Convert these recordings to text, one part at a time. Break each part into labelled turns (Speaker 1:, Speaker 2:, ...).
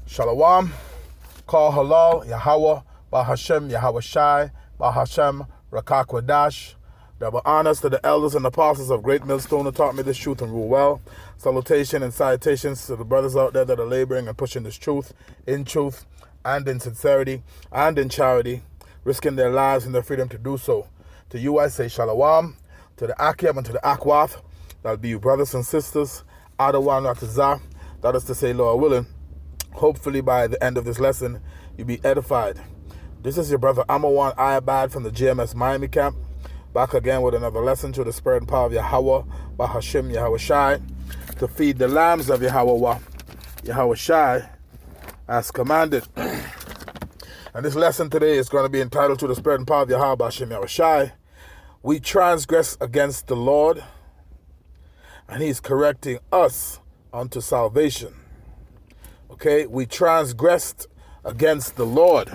Speaker 1: Shalom, Kol Halal, Yahweh, Bahashem, Yahweh Shai, Bahashem, Rakakwadash. Double honors to the elders and apostles of Great Millstone who taught me this truth and rule well. Salutation and salutations to the brothers out there that are laboring and pushing this truth and in sincerity and in charity, risking their lives and their freedom to do so. To you I say Shalom, to the Akim and to the Akwath, that'll be you brothers and sisters, Adawan Ratazah, that is to say, Lord willing. Hopefully by the end of this lesson, you'll be edified. This is your brother Amawan Ayabad from the GMS Miami camp, back again with another lesson to the spirit and power of Yahweh, Bahashim Yahweh Shai, to feed the lambs of Yahweh Shai, as commanded. And this lesson today is going to be entitled to the spirit and power of Yahweh, Bahashim Yahweh Shai. We transgress against the Lord, and He's correcting us unto salvation. Okay, we transgressed against the Lord,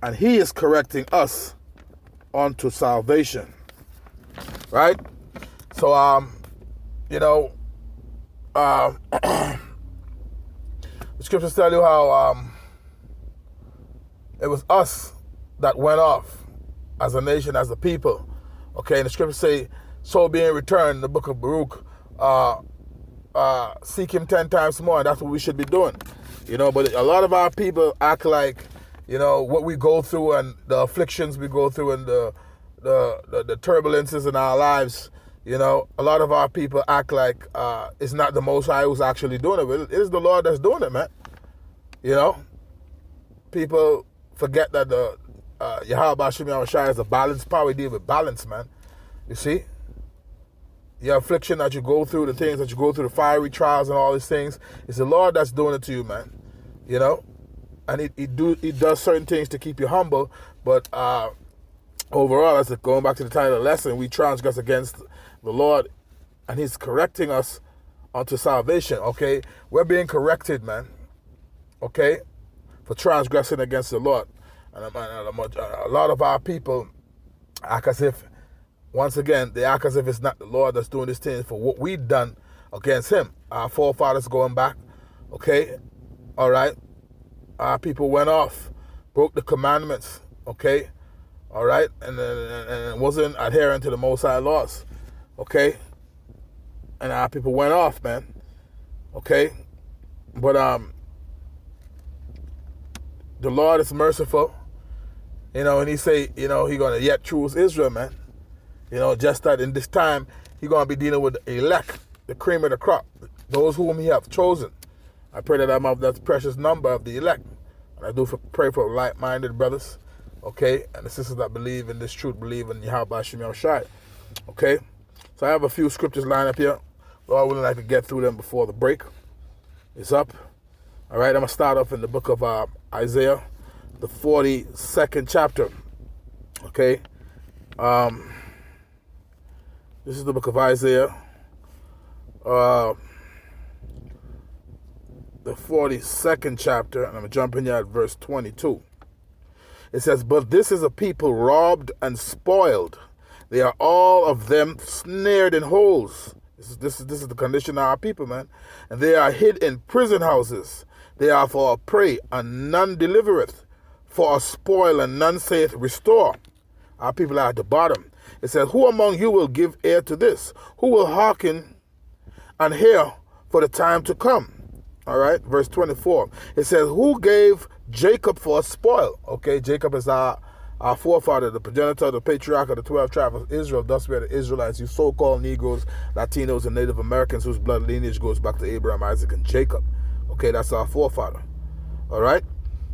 Speaker 1: and He is correcting us unto salvation. Right? So, the scriptures tell you how it was us that went off as a nation, as a people. Okay, and the scriptures say, so being returned, in the book of Baruch, seek Him 10 times more, and that's what we should be doing. But a lot of our people act like, what we go through and the afflictions we go through and the turbulences in our lives, a lot of our people act like it's not the Most High who's actually doing it. It is the Lord that's doing it, man. People forget that the Yahweh Bashim Yahweh Shai is a balanced power. We deal with balance, man. You see? Your affliction that you go through, the things that you go through, the fiery trials and all these things, it's the Lord that's doing it to you, man. And He does certain things to keep you humble, but overall, as going back to the title of the lesson, we transgress against the Lord, and He's correcting us unto salvation, okay? We're being corrected, man, okay, for transgressing against the Lord. And a lot of our people act as if, once again, they act as if it's not the Lord that's doing this thing for what we've done against Him. Our forefathers going back, okay, all right? Our people went off, broke the commandments, okay, all right, and wasn't adhering to the Most High laws, okay, and our people went off, man, okay, but the Lord is merciful, and He say, He gonna yet choose Israel, man. Just that in this time, He's going to be dealing with the elect, the cream of the crop, those whom He have chosen. I pray that I'm of that precious number of the elect. And I do pray for like-minded brothers, okay, and the sisters that believe in this truth, believe in Yahweh Bashim Yahweh Shai, okay. So I have a few scriptures lined up here. Lord willing, I could get through them before the break is up. All right, I'm going to start off in the book of Isaiah, the 42nd chapter, okay. This is the book of Isaiah, the 42nd chapter, and I'm jumping here at verse 22. It says, but this is a people robbed and spoiled. They are all of them snared in holes. This is the condition of our people, man. And they are hid in prison houses. They are for a prey, and none delivereth. For a spoil, and none saith, restore. Our people are at the bottom. It says, who among you will give ear to this? Who will hearken and hear for the time to come? All right, verse 24. It says, who gave Jacob for a spoil? Okay, Jacob is our forefather, the progenitor, the patriarch of the 12 tribes of Israel. Thus we are the Israelites, you so-called Negroes, Latinos, and Native Americans whose blood lineage goes back to Abraham, Isaac, and Jacob. Okay, that's our forefather. All right.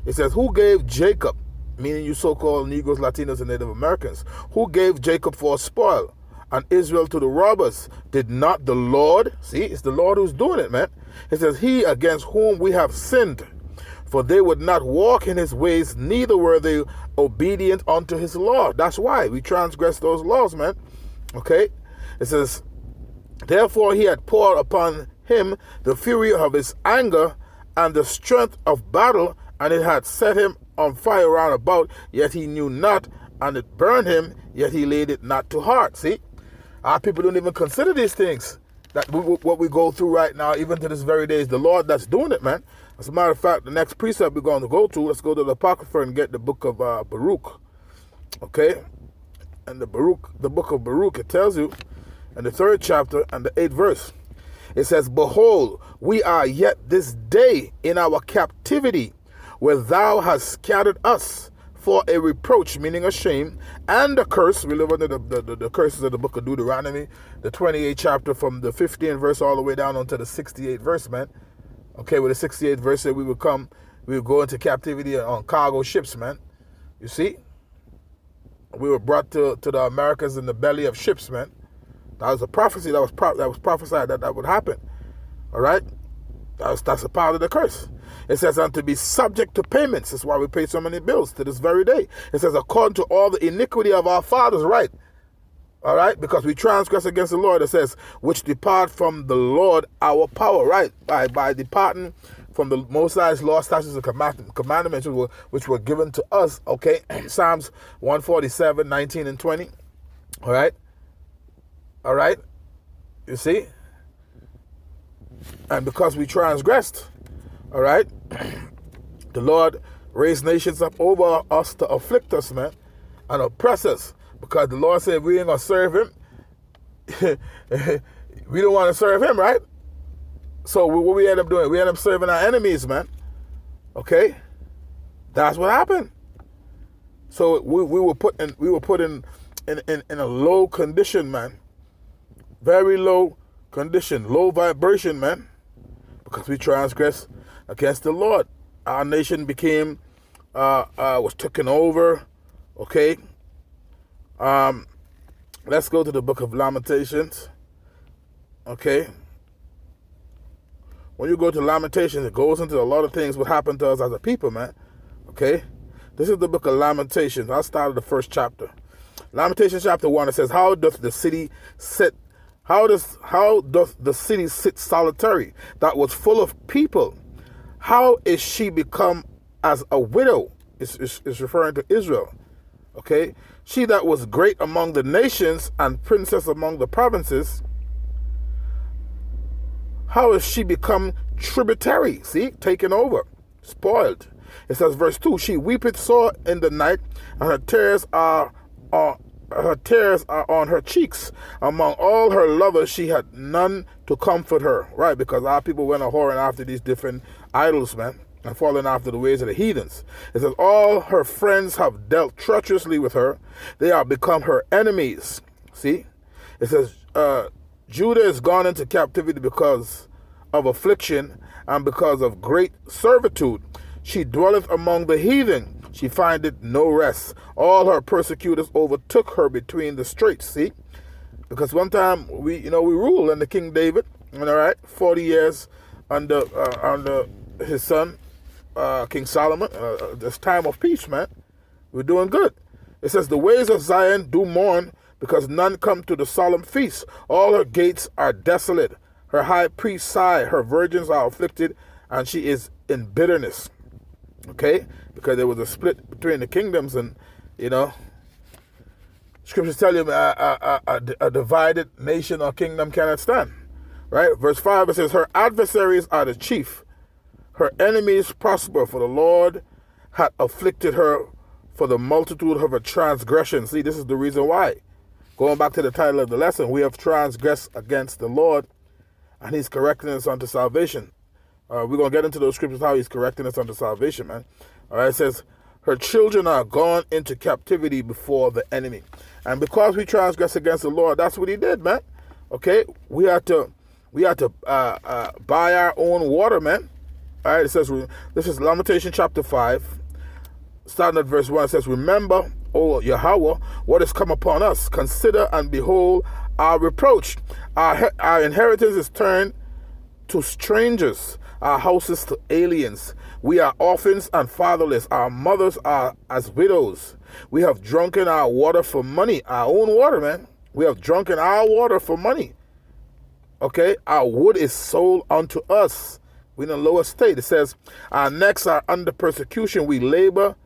Speaker 1: It says, who gave Jacob, meaning you so-called Negroes, Latinos, and Native Americans, who gave Jacob for a spoil and Israel to the robbers? Did not the Lord? See, it's the Lord who's doing it, man. It says, he against whom we have sinned, for they would not walk in His ways, neither were they obedient unto His law. That's why we transgress those laws, man. Okay? It says, therefore He had poured upon Him the fury of His anger and the strength of battle, and it had set Him on fire round about, yet He knew not, and it burned Him, yet He laid it not to heart. See? Our people don't even consider these things what we go through right now, even to this very day, is the Lord that's doing it, man. As a matter of fact, the next precept we're going to go to, let's go to the Apocrypha and get the book of Baruch. Okay? And the book of Baruch, it tells you in the 3rd chapter and the 8th verse, it says, "Behold, we are yet this day in our captivity, where thou hast scattered us for a reproach," meaning a shame, "and a curse." We live under the curses of the book of Deuteronomy, the 28th chapter, from the 15th verse all the way down onto the 68th verse, man. Okay, with the 68th verse said we would go into captivity on cargo ships, man. You see? We were brought to the Americas in the belly of ships, man. That was a prophecy that was prophesied that would happen. All right? That's a part of the curse. It says, "and to be subject to payments." That's why we pay so many bills to this very day. It says, "according to all the iniquity of our fathers," right? All right? Because we transgress against the Lord. It says, "which depart from the Lord our power," right? By departing from the Most High's law, statutes, and commandments which were given to us. Okay? Psalms 147, 19 and 20. All right? All right? You see? And because we transgressed, all right, the Lord raised nations up over us to afflict us, man, and oppress us. Because the Lord said, if we ain't going to serve him, we don't want to serve him, right? So what we end up doing? We end up serving our enemies, man. Okay? That's what happened. So we were put in a low condition, man. Very low condition, low vibration, man, because we transgressed against the Lord. Our nation became was taken over. Okay. Let's go to the book of Lamentations. Okay. When you go to Lamentations, it goes into a lot of things what happened to us as a people, man. Okay. This is the book of Lamentations. I'll start at the 1st chapter. Lamentations chapter 1, it says, How doth the city sit solitary, that was full of people? How is she become as a widow? It's referring to Israel. Okay? She that was great among the nations and princess among the provinces, how is she become tributary? See? Taken over. Spoiled. It says, verse 2, She weepeth sore in the night, and her tears are on her cheeks. Among all her lovers, she had none to comfort her. Right, because our people went a whoring after these different idols, man, and following after the ways of the heathens. It says, all her friends have dealt treacherously with her. They are become her enemies. See? It says, Judah is gone into captivity because of affliction and because of great servitude. She dwelleth among the heathen. She findeth no rest. All her persecutors overtook her between the straits. See? Because one time we ruled under King David, all right, 40 years under his son, King Solomon. This time of peace, man. We're doing good. It says, the ways of Zion do mourn, because none come to the solemn feast. All her gates are desolate. Her high priests sigh. Her virgins are afflicted, and she is in bitterness. Okay? Because there was a split between the kingdoms, and, scriptures tell you a divided nation or kingdom cannot stand. Right? Verse 5, it says, her adversaries are the chief. Her enemies prosper, for the Lord hath afflicted her for the multitude of her transgressions. See, this is the reason why. Going back to the title of the lesson, we have transgressed against the Lord, and he's correcting us unto salvation. We're going to get into those scriptures, how he's correcting us unto salvation, man. All right, it says, her children are gone into captivity before the enemy. And because we transgress against the Lord, that's what he did, man. Okay, we had to buy our own water, man. All right, it says, this is Lamentation chapter 5, starting at verse 1. It says, remember, O Yahweh, what has come upon us. Consider and behold our reproach. Our inheritance is turned to strangers, our houses to aliens. We are orphans and fatherless. Our mothers are as widows. We have drunken our water for money. Our own water, man. We have drunken our water for money. Okay? Our wood is sold unto us. We're in a lower state. It says, our necks are under persecution. We labor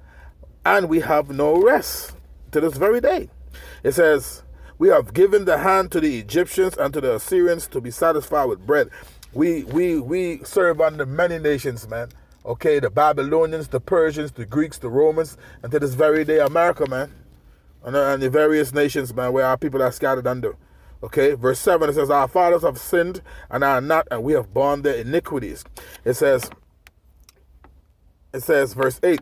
Speaker 1: and we have no rest to this very day. It says, We have given the hand to the Egyptians and to the Assyrians to be satisfied with bread. We serve under many nations, man. Okay, the Babylonians, the Persians, the Greeks, the Romans, and to this very day, America, man. And the various nations, man, where our people are scattered under. Okay, verse 7, it says, our fathers have sinned and are not, and we have borne their iniquities. It says, verse 8,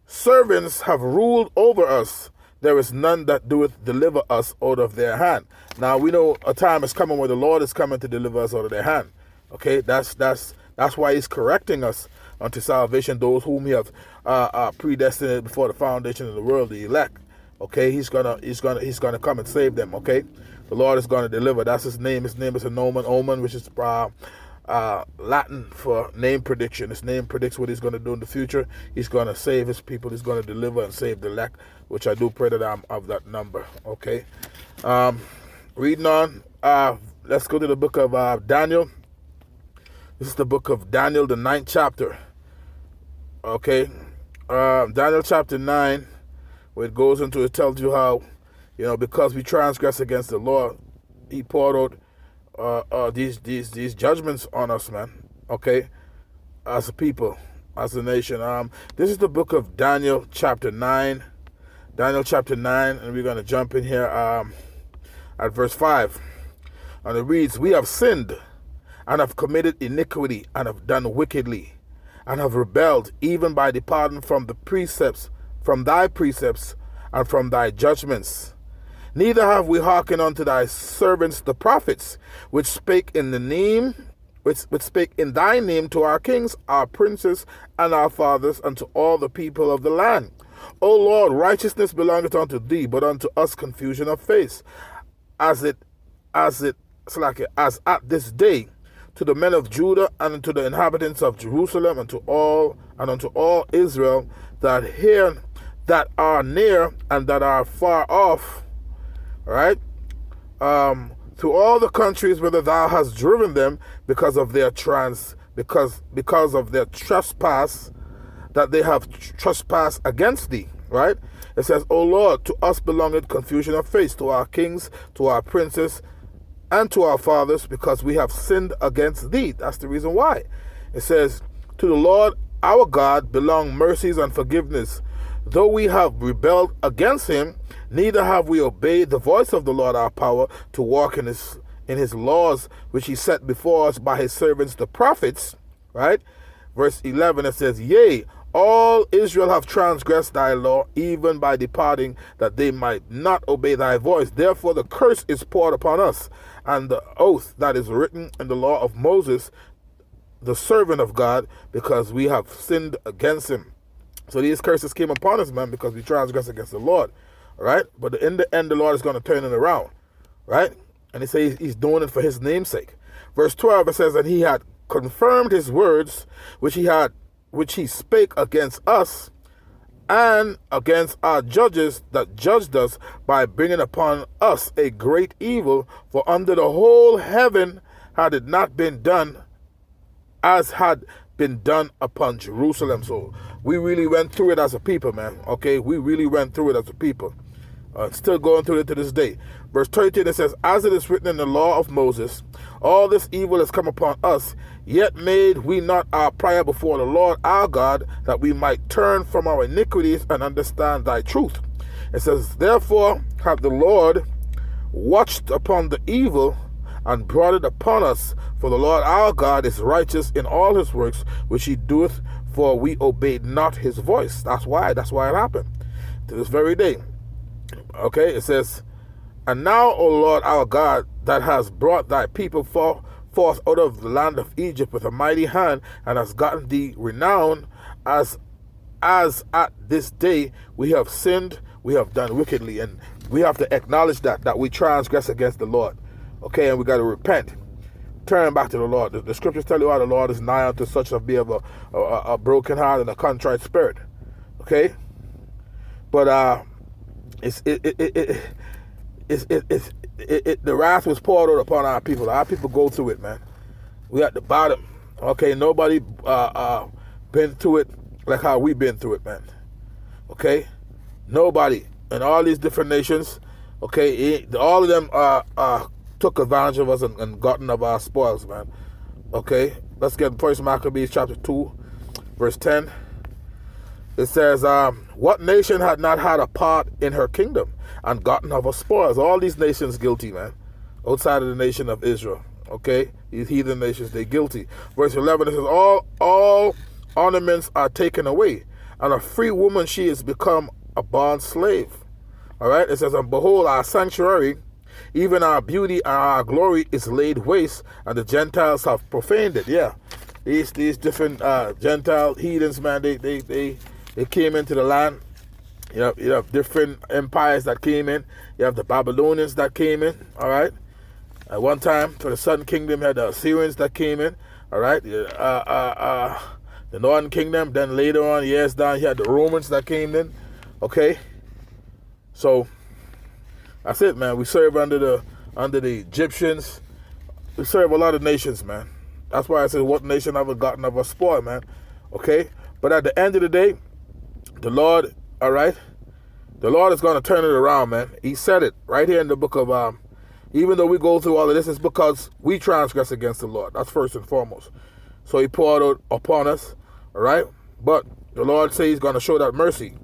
Speaker 1: servants have ruled over us. There is none that doeth deliver us out of their hand. Now, we know a time is coming where the Lord is coming to deliver us out of their hand. Okay, that's why he's correcting us unto salvation, those whom he have predestinated before the foundation of the world, the elect. Okay, he's gonna come and save them. Okay, the Lord is gonna deliver. That's his name. His name is an omen, which is Latin for name prediction. His name predicts what he's gonna do in the future. He's gonna save his people. He's gonna deliver and save the elect, which I do pray that I'm of that number. Okay, reading on. Let's go to the book of Daniel. This is the book of Daniel, the 9th chapter. Okay, Daniel chapter 9. Where it goes into, it tells you how, because we transgress against the law, he poured out these judgments on us, man. Okay, as a people, as a nation. This is the book of Daniel chapter 9. Daniel chapter 9, and we're gonna jump in here at verse 5. And it reads, we have sinned and have committed iniquity and have done wickedly and have rebelled even by departing from the precepts, from thy precepts and from thy judgments. Neither have we hearkened unto thy servants the prophets, which spake in thy name to our kings, our princes, and our fathers, and to all the people of the land. O Lord, righteousness belongeth unto thee, but unto us confusion of face, as at this day, to the men of Judah and unto the inhabitants of Jerusalem and unto all Israel that are near and that are far off, right? To all the countries whither thou hast driven them because of their trespass, that they have trespassed against thee, right? It says, O Lord, to us belongeth confusion of face, to our kings, to our princes, and to our fathers, because we have sinned against thee. That's the reason why. It says, to the Lord our God belong mercies and forgiveness. Though we have rebelled against him, neither have we obeyed the voice of the Lord our power to walk in his laws, which he set before us by his servants the prophets, right? Verse 11, it says, yea, all Israel have transgressed thy law, even by departing, that they might not obey thy voice. Therefore the curse is poured upon us, and the oath that is written in the law of Moses, the servant of God, because we have sinned against him. So these curses came upon us, man, because we transgressed against the Lord, right? But in the end, the Lord is going to turn it around, right? And he says he's doing it for his name's sake. Verse 12, it says that he had confirmed his words, which he spake against us and against our judges that judged us, by bringing upon us a great evil. For under the whole heaven had it not been done as had been done upon Jerusalem. So we really went through it as a people, man. Okay, we really went through it as a people. Still going through it to this day. Verse 13, it says, as it is written in the law of Moses, all this evil has come upon us, yet made we not our prayer before the Lord our God, that we might turn from our iniquities and understand thy truth. It says, therefore hath the Lord watched upon the evil and brought it upon us. For the Lord our God is righteous in all his works, which he doeth, for we obeyed not his voice. That's why it happened to this very day. Okay, it says, and now, O Lord our God, that has brought thy people forth out of the land of Egypt with a mighty hand, and has gotten thee renown, as at this day we have sinned, we have done wickedly. And we have to acknowledge that we transgress against the Lord. Okay, and we got to repent. Turn back to the Lord. The scriptures tell you how the Lord is nigh unto such as be of a broken heart and a contrite spirit. Okay? But the wrath was poured out upon our people. Our people go through it, man. We at the bottom. Okay, nobody been through it like how we been through it, man. Okay, nobody in all these different nations. Okay, all of them took advantage of us and gotten of our spoils, man. Okay, let's get First Maccabees chapter 2, verse 10. It says, what nation had not had a part in her kingdom and gotten of her spoils? All these nations guilty, man, outside of the nation of Israel. Okay, these heathen nations, they're guilty. Verse 11, it says, all ornaments are taken away, and a free woman she is become a bond slave. All right, it says, and behold, our sanctuary, even our beauty and our glory is laid waste, and the Gentiles have profaned it. Yeah, these different Gentile heathens, man, they came into the land. You have different empires that came in. You have the Babylonians that came in. All right, at one time for the Southern Kingdom, you had the Assyrians that came in. All right, the Northern Kingdom. Then later on, years down, you had the Romans that came in. Okay. So that's it, man. We serve under the Egyptians. We serve a lot of nations, man. That's why I said, what nation have gotten of a spoil, man? Okay? But at the end of the day, the Lord, all right, the Lord is going to turn it around, man. He said it right here in the book of, even though we go through all of this, it's because we transgress against the Lord. That's first and foremost. So he poured out upon us, all right? But the Lord says he's going to show that mercy.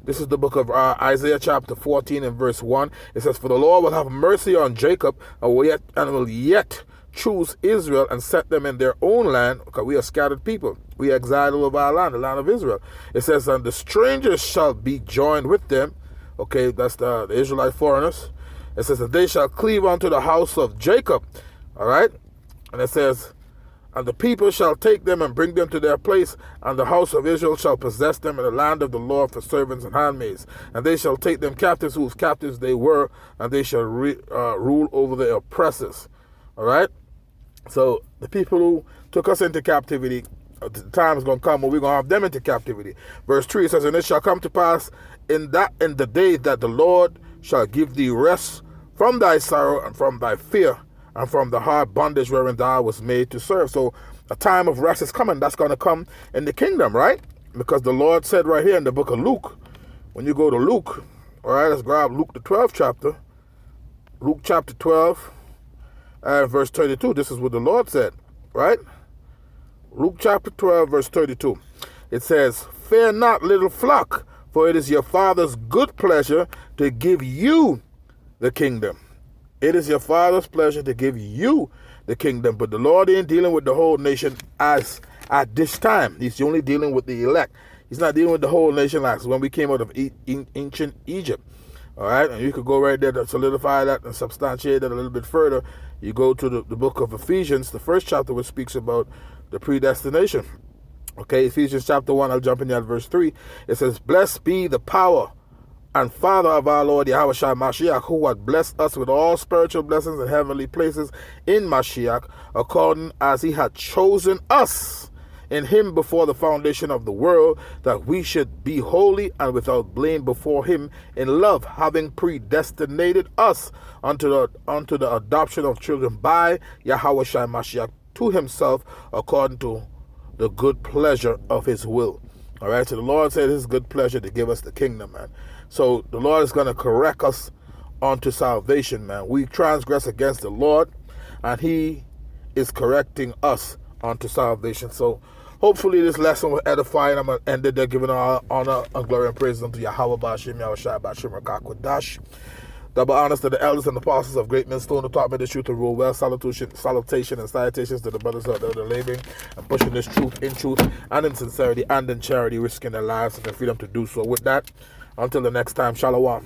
Speaker 1: This is the book of Isaiah chapter 14 and verse 1. It says, for the Lord will have mercy on Jacob and will yet choose Israel and set them in their own land, because we are scattered people. We are exiled over our land, the land of Israel. It says, and the strangers shall be joined with them. Okay, that's the Israelite foreigners. It says that they shall cleave unto the house of Jacob. All right? And it says, and the people shall take them and bring them to their place, and the house of Israel shall possess them in the land of the Lord for servants and handmaids. And they shall take them captives whose captives they were, and they shall rule over their oppressors. All right? So the people who took us into captivity, the time is going to come when we're going to have them into captivity. Verse 3 says, and it shall come to pass in the day that the Lord shall give thee rest from thy sorrow and from thy fear, and from the hard bondage wherein thou was made to serve. So a time of rest is coming. That's going to come in the kingdom, right? Because the Lord said right here in the book of Luke, when you go to Luke, all right, let's grab Luke the 12th chapter. Luke chapter 12 and verse 32. This is what the Lord said, right? Luke chapter 12, verse 32. It says, fear not, little flock, for it is your Father's good pleasure to give you the kingdom. It is your Father's pleasure to give you the kingdom. But the Lord ain't dealing with the whole nation as at this time. He's only dealing with the elect. He's not dealing with the whole nation like when we came out of ancient Egypt. All right? And you could go right there to solidify that and substantiate that a little bit further. You go to the book of Ephesians, the first chapter, which speaks about the predestination. Okay, Ephesians chapter 1, I'll jump in here at verse 3. It says, blessed be the power and Father of our Lord Yahushua Mashiach, who hath blessed us with all spiritual blessings in heavenly places in Mashiach, according as he had chosen us in him before the foundation of the world, that we should be holy and without blame before him in love, having predestinated us unto the adoption of children by Yahushua Mashiach to himself, according to the good pleasure of his will. All right, so the Lord said his good pleasure to give us the kingdom, man. So the Lord is going to correct us onto salvation, man. We transgress against the Lord, and he is correcting us onto salvation. So hopefully this lesson will edify, and I'm going to end it there, giving all honor and glory and praise unto Yahweh Bashim, Yahushua Bashim, Rakakwadash. Double honors to the elders and apostles of great men, stone who taught me the truth to rule well. Salutation and salutations to the brothers out there that are laboring and pushing this truth and in sincerity and in charity, risking their lives and their freedom to do so. With that, until the next time, shalom.